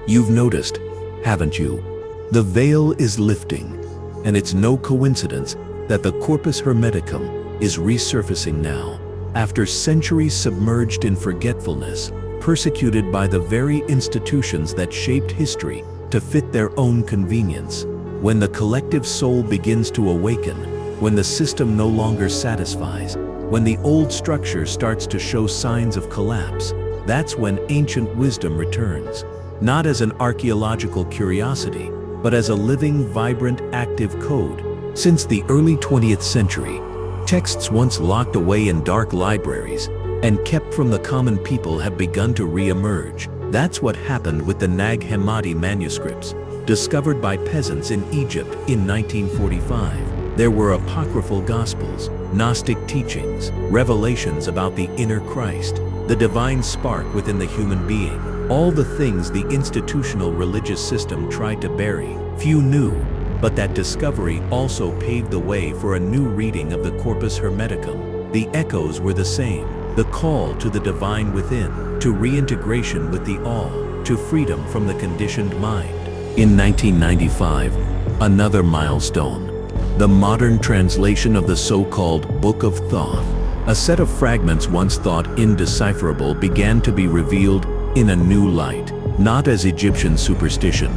You've noticed, haven't you? The veil is lifting, and it's no coincidence that the Corpus Hermeticum is resurfacing now. After centuries submerged in forgetfulness, persecuted by the very institutions that shaped history to fit their own convenience, when the collective soul begins to awaken, when the system no longer satisfies, when the old structure starts to show signs of collapse, that's when ancient wisdom returns, not as an archaeological curiosity, but as a living, vibrant, active code. Since the early 20th century, texts once locked away in dark libraries and kept from the common people have begun to re-emerge. That's what happened with the Nag Hammadi manuscripts, discovered by peasants in Egypt in 1945. There were apocryphal gospels, Gnostic teachings, revelations about the inner Christ. the divine spark within the human being. All the things the institutional religious system tried to bury, few knew, but that discovery also paved the way for a new reading of the Corpus Hermeticum. The echoes were the same, the call to the divine within, to reintegration with the all, to freedom from the conditioned mind. In 1995, another milestone, the modern translation of the so-called Book of Thoth. A set of fragments once thought indecipherable began to be revealed in a new light, not as Egyptian superstition,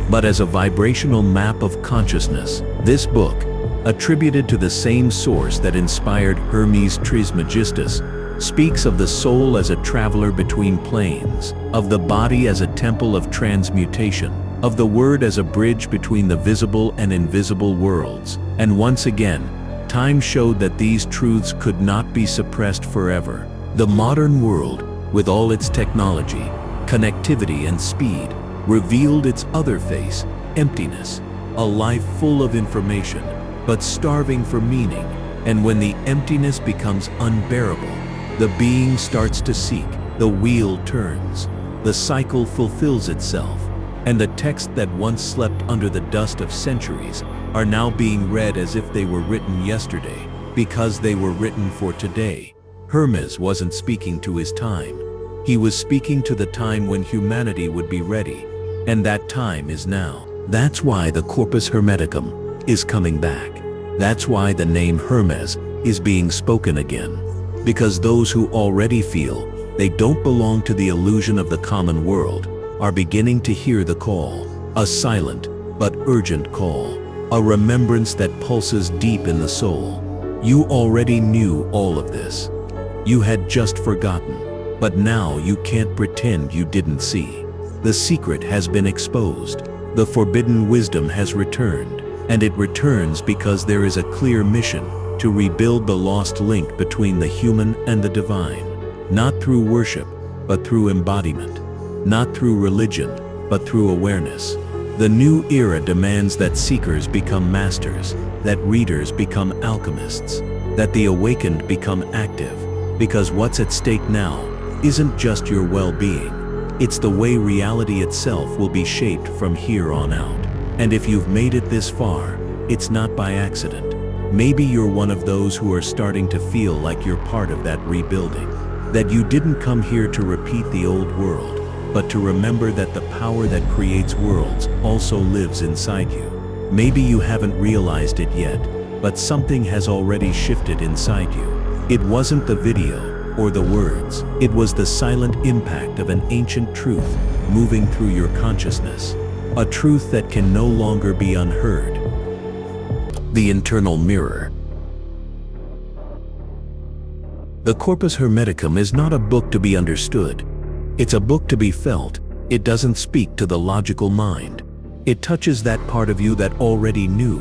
but as a vibrational map of consciousness. This book, attributed to the same source that inspired Hermes Trismegistus, speaks of the soul as a traveler between planes, of the body as a temple of transmutation, of the word as a bridge between the visible and invisible worlds. And once again, time showed that these truths could not be suppressed forever. The modern world, with all its technology, connectivity and speed, revealed its other face, emptiness, a life full of information, but starving for meaning. And when the emptiness becomes unbearable, the being starts to seek, the wheel turns, the cycle fulfills itself, and the texts that once slept under the dust of centuries are now being read as if they were written yesterday, because they were written for today. Hermes wasn't speaking to his time. He was speaking to the time when humanity would be ready, and that time is now. That's why the Corpus Hermeticum is coming back. That's why the name Hermes is being spoken again. Because those who already feel they don't belong to the illusion of the common world are beginning to hear the call, a silent but urgent call, a remembrance that pulses deep in the soul. You already knew all of this. You had just forgotten, but now you can't pretend you didn't see. The secret has been exposed. The forbidden wisdom has returned, and it returns because there is a clear mission to rebuild the lost link between the human and the divine, not through worship, but through embodiment, not through religion, but through awareness. The new era demands that seekers become masters, that readers become alchemists, that the awakened become active, because what's at stake now isn't just your well-being, it's the way reality itself will be shaped from here on out. And if you've made it this far, it's not by accident. Maybe you're one of those who are starting to feel like you're part of that rebuilding, that you didn't come here to repeat the old world, but to remember that the power that creates worlds also lives inside you. Maybe you haven't realized it yet, but something has already shifted inside you. It wasn't the video or the words, it was the silent impact of an ancient truth moving through your consciousness, a truth that can no longer be unheard. The internal mirror. The Corpus Hermeticum is not a book to be understood. It's a book to be felt. It doesn't speak to the logical mind. It touches that part of you that already knew,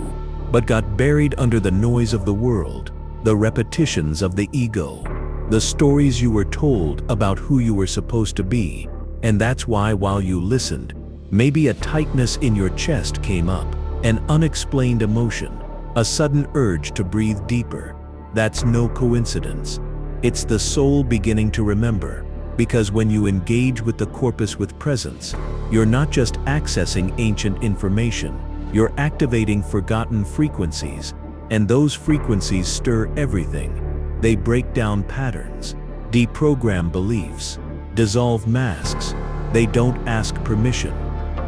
but got buried under the noise of the world, the repetitions of the ego, the stories you were told about who you were supposed to be. And that's why while you listened, maybe a tightness in your chest came up, an unexplained emotion, a sudden urge to breathe deeper. That's no coincidence. It's the soul beginning to remember. Because when you engage with the corpus with presence, you're not just accessing ancient information, you're activating forgotten frequencies, and those frequencies stir everything. They break down patterns, deprogram beliefs, dissolve masks. They don't ask permission.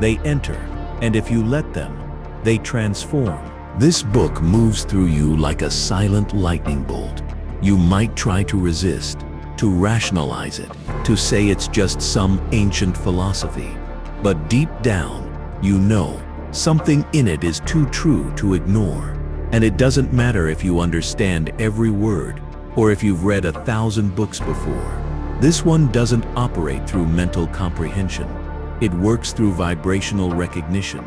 They enter, and if you let them, they transform. This book moves through you like a silent lightning bolt. You might try to resist, to rationalize it, to say it's just some ancient philosophy. But deep down, you know, something in it is too true to ignore. And it doesn't matter if you understand every word, or if you've read 1,000 books before. This one doesn't operate through mental comprehension. It works through vibrational recognition.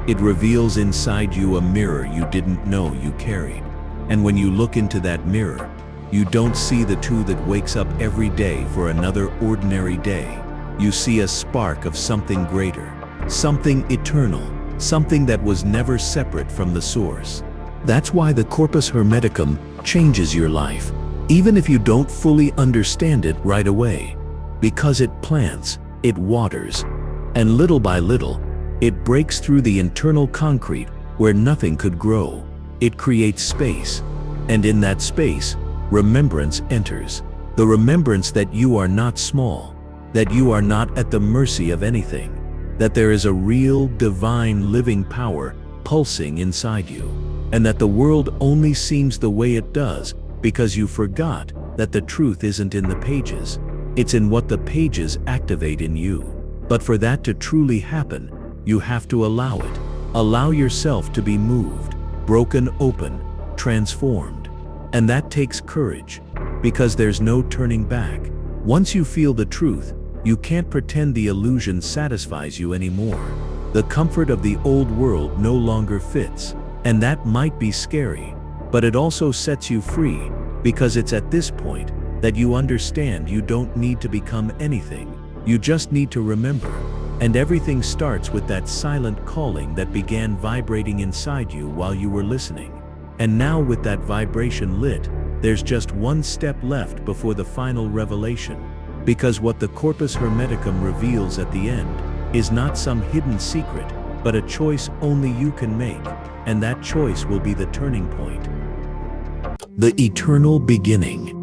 It reveals inside you a mirror you didn't know you carried. And when you look into that mirror, you don't see the two that wakes up every day for another ordinary day. You see a spark of something greater, something eternal, something that was never separate from the source. That's why the Corpus Hermeticum changes your life, even if you don't fully understand it right away. Because it plants, it waters, and little by little, it breaks through the internal concrete where nothing could grow. It creates space, and in that space, remembrance enters. The remembrance that you are not small, that you are not at the mercy of anything, that there is a real, divine, living power pulsing inside you, and that the world only seems the way it does because you forgot that the truth isn't in the pages, it's in what the pages activate in you. But for that to truly happen, you have to allow it. Allow yourself to be moved, broken open, transformed. And that takes courage, because there's no turning back. Once you feel the truth, you can't pretend the illusion satisfies you anymore. The comfort of the old world no longer fits, and that might be scary, but it also sets you free, because it's at this point that you understand you don't need to become anything. You just need to remember. And everything starts with that silent calling that began vibrating inside you while you were listening. And now with that vibration lit, there's just one step left before the final revelation. Because what the Corpus Hermeticum reveals at the end is not some hidden secret, but a choice only you can make, and that choice will be the turning point. The eternal beginning.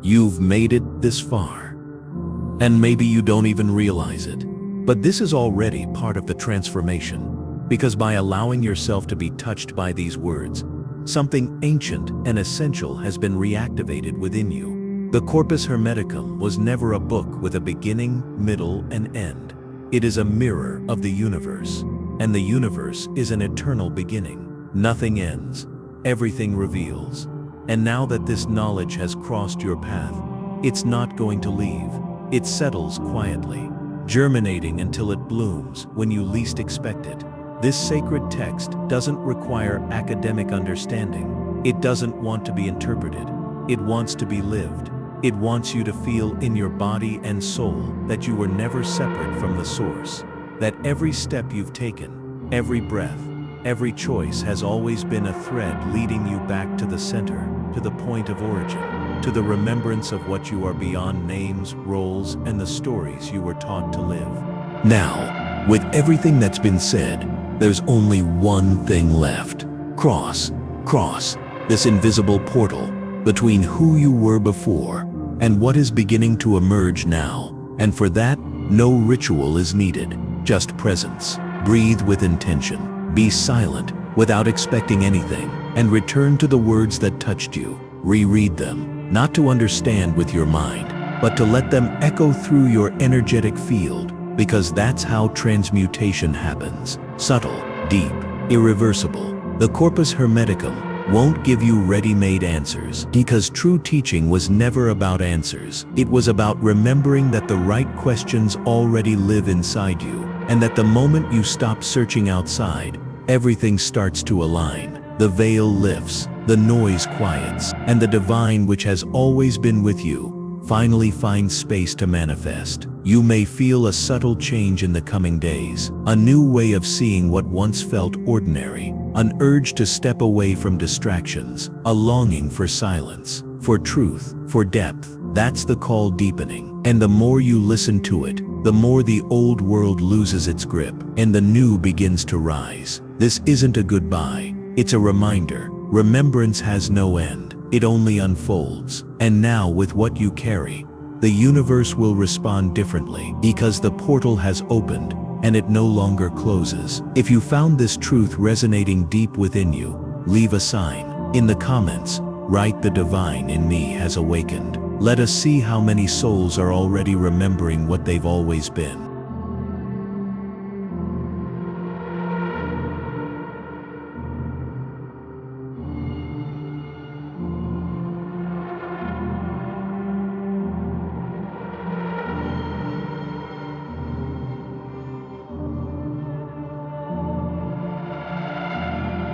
You've made it this far, and maybe you don't even realize it, but this is already part of the transformation, because by allowing yourself to be touched by these words, something ancient and essential has been reactivated within you. The Corpus Hermeticum was never a book with a beginning, middle, and end. It is a mirror of the universe, and the universe is an eternal beginning. Nothing ends, everything reveals. And now that this knowledge has crossed your path, it's not going to leave. It settles quietly, germinating until it blooms when you least expect it. This sacred text doesn't require academic understanding. It doesn't want to be interpreted. It wants to be lived. It wants you to feel in your body and soul that you were never separate from the source, that every step you've taken, every breath, every choice has always been a thread leading you back to the center, to the point of origin, to the remembrance of what you are beyond names, roles, and the stories you were taught to live. Now, with everything that's been said, there's only one thing left. Cross this invisible portal between who you were before and what is beginning to emerge now. And for that, no ritual is needed, just presence. Breathe with intention. Be silent without expecting anything, and return to the words that touched you. Reread them, not to understand with your mind, but to let them echo through your energetic field, because that's how transmutation happens. Subtle, deep, irreversible. The Corpus Hermeticum won't give you ready-made answers, because true teaching was never about answers. It was about remembering that the right questions already live inside you, and that the moment you stop searching outside, everything starts to align. The veil lifts, the noise quiets, and the divine which has always been with you finally finds space to manifest. You may feel a subtle change in the coming days, a new way of seeing what once felt ordinary, an urge to step away from distractions, a longing for silence, for truth, for depth. That's the call deepening. And the more you listen to it, the more the old world loses its grip, and the new begins to rise. This isn't a goodbye, it's a reminder. Remembrance has no end, it only unfolds. And now with what you carry, the universe will respond differently, because the portal has opened, and it no longer closes. If you found this truth resonating deep within you, leave a sign. In the comments, write "The divine in me has awakened." Let us see how many souls are already remembering what they've always been.